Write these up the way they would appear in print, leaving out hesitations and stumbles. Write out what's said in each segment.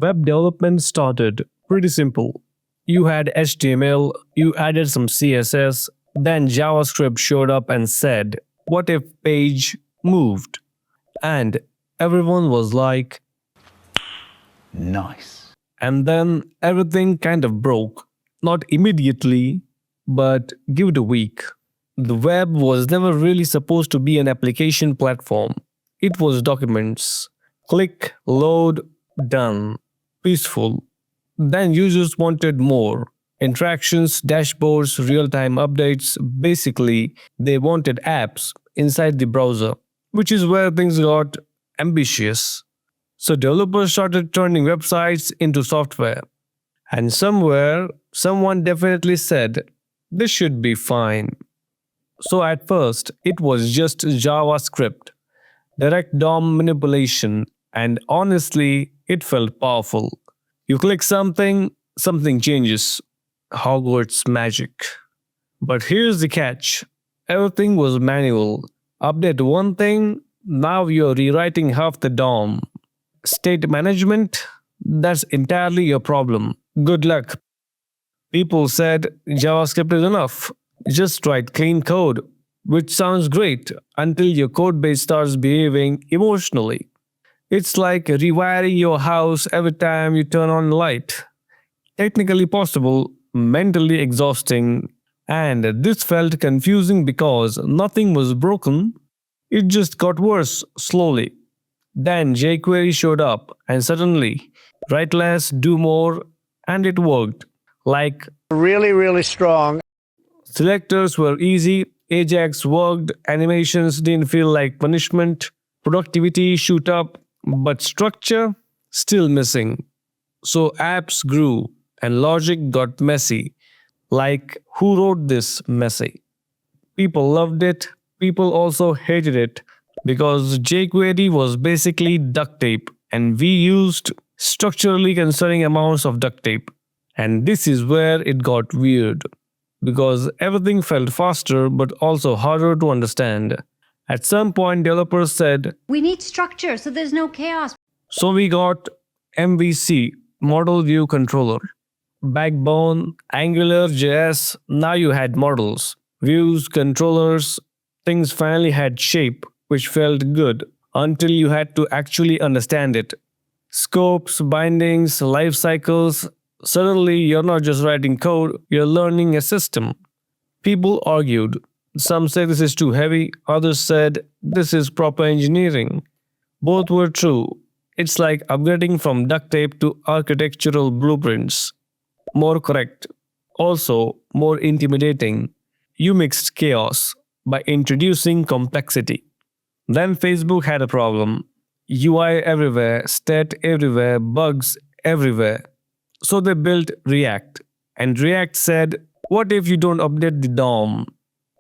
Web development started pretty simple. You had HTML, you added some CSS, then JavaScript showed up and said, "What if page moved?" And everyone was like, Nice. and then everything kind of broke. Not immediately, but give it a week. The web was never really supposed to be an application platform. It was documents. Click, load, done. Peaceful. Then users wanted more. Interactions, dashboards, real time updates. Basically, they wanted apps inside the browser, which is where things got ambitious. So developers started turning websites into software. And somewhere, someone definitely said, this should be fine. So at first, it was just JavaScript, direct DOM manipulation, and honestly, it felt powerful. You click something, something changes. Hogwarts magic. But here's the catch, everything was manual. Update one thing, now you're rewriting half the DOM. State management, that's entirely your problem. Good luck. People said JavaScript is enough. Just write clean code, which sounds great until your code base starts behaving emotionally. It's like rewiring your house every time you turn on a light. Technically possible, mentally exhausting, and this felt confusing because nothing was broken. It just got worse slowly. Then jQuery showed up, and suddenly, write less, do more, and it worked. Like, really strong. selectors were easy, Ajax worked, animations didn't feel like punishment, productivity shoot up, but structure still missing. So apps grew, and logic got messy. Like, who wrote this messy? People loved it, people also hated it because jQuery was basically duct tape and we used structurally concerning amounts of duct tape. And this is where it got weird because everything felt faster but also harder to understand. At some point, developers said, we need structure so there's no chaos. so we got MVC, Model View Controller, Backbone, Angular, JS. Now you had models, views, controllers, things finally had shape, which felt good until you had to actually understand it. Scopes, bindings, life cycles. Suddenly, you're not just writing code, you're learning a system. People argued. Some said this is too heavy, others said this is proper engineering. Both were true. It's like upgrading from duct tape to architectural blueprints. More correct. Also, more intimidating. You mixed chaos by introducing complexity. Then Facebook had a problem. UI everywhere, stat everywhere, bugs everywhere. So they built React. And React said, what if you don't update the DOM?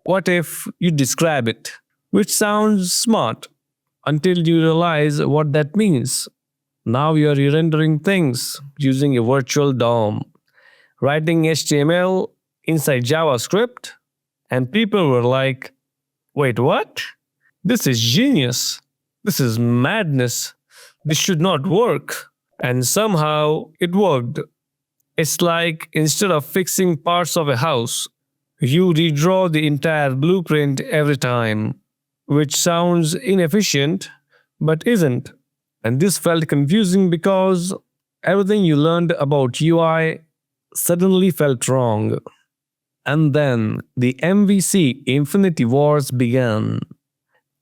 What if you describe it? Which sounds smart until you realize what that means. Now you're re-rendering things using a virtual DOM, writing HTML inside JavaScript, and people were like, wait, what? This is genius. This is madness. This should not work. And somehow it worked. It's like instead of fixing parts of a house, you redraw the entire blueprint every time, which sounds inefficient, but isn't. And this felt confusing because everything you learned about UI suddenly felt wrong. And then the MVC Infinity Wars began.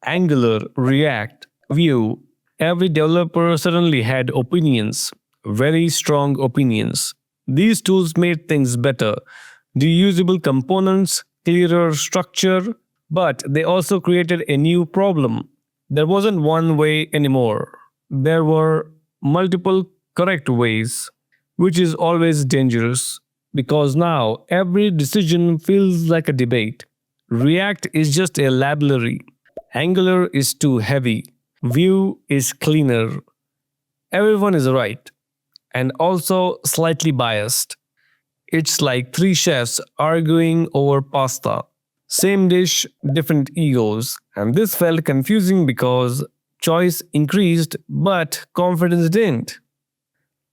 Angular, React, Vue, every developer suddenly had opinions, very strong opinions. These tools made things better, reusable components, clearer structure, but they also created a new problem. There wasn't one way anymore. There were multiple correct ways, which is always dangerous because now every decision feels like a debate. React is just a library. Angular is too heavy. Vue is cleaner. Everyone is right and also slightly biased. It's like three chefs arguing over pasta. Same dish, different egos. And this felt confusing because choice increased, but confidence didn't.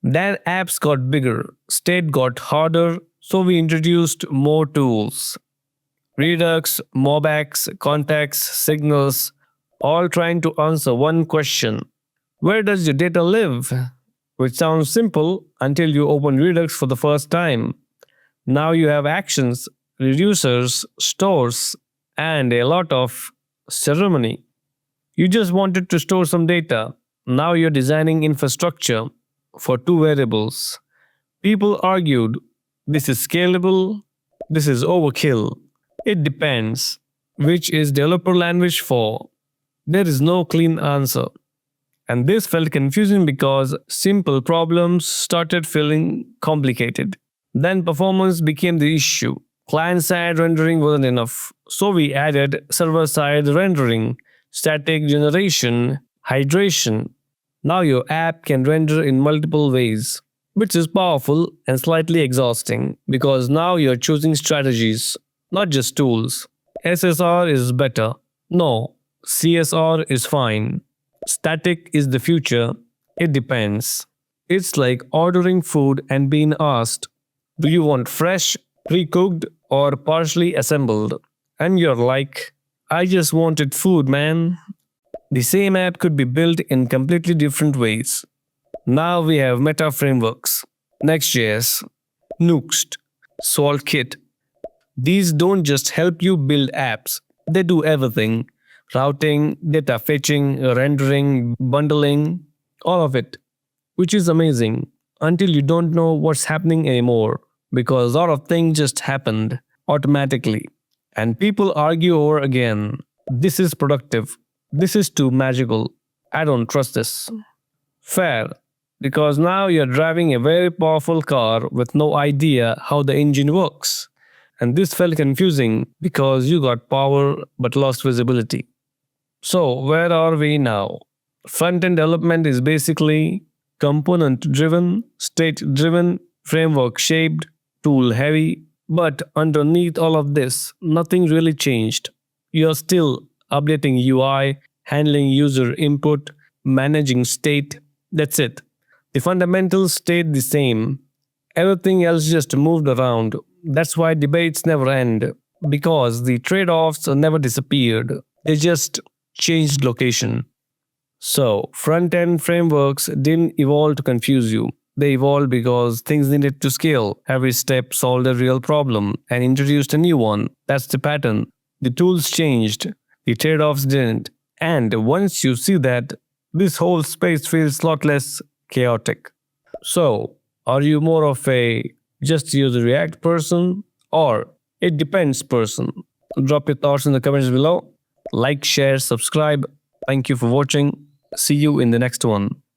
Then apps got bigger, state got harder, so we introduced more tools. Redux, Mobax, Contacts, Signals, all trying to answer one question: where does your data live? Which sounds simple until you open Redux for the first time. Now you have actions, reducers, stores, and a lot of ceremony. You just wanted to store some data. Now you're designing infrastructure for two variables. People argued this is scalable, this is overkill. It depends. Which is developer language for? There is no clean answer. And this felt confusing because simple problems started feeling complicated. Then performance became the issue. Client side rendering wasn't enough, so we added server side rendering, static generation, hydration. Now your app can render in multiple ways, which is powerful and slightly exhausting because now you're choosing strategies, not just tools. SSR is better. No, CSR is fine. Static is the future. It depends. It's like ordering food and being asked, do you want fresh, pre-cooked, or partially assembled? And you're like, I just wanted food, man. The same app could be built in completely different ways. Now we have meta frameworks, Next.js, Nuxt, SaltKit. These don't just help you build apps, they do everything: routing, data fetching, rendering, bundling, all of it, which is amazing until you don't know what's happening anymore because a lot of things just happened automatically. And people argue over again. This is productive. This is too magical. I don't trust this. Fair, because now you're driving a very powerful car with no idea how the engine works. And this felt confusing because you got power but lost visibility. So, where are we now? Front-end development is basically component-driven, state-driven, framework-shaped, tool-heavy. But underneath all of this, nothing really changed. You're still updating UI, handling user input, managing state. That's it. The fundamentals stayed the same. Everything else just moved around. That's why debates never end, because the trade-offs never disappeared. They just changed location. So, front-end frameworks didn't evolve to confuse you. They evolved because things needed to scale. Every step solved a real problem and introduced a new one. That's the pattern. The tools changed, the trade-offs didn't. And once you see that, this whole space feels a lot less chaotic. So, are you more of a just use React person or it depends person? Drop your thoughts in the comments below. Like, share, subscribe. Thank you for watching. See you in the next one.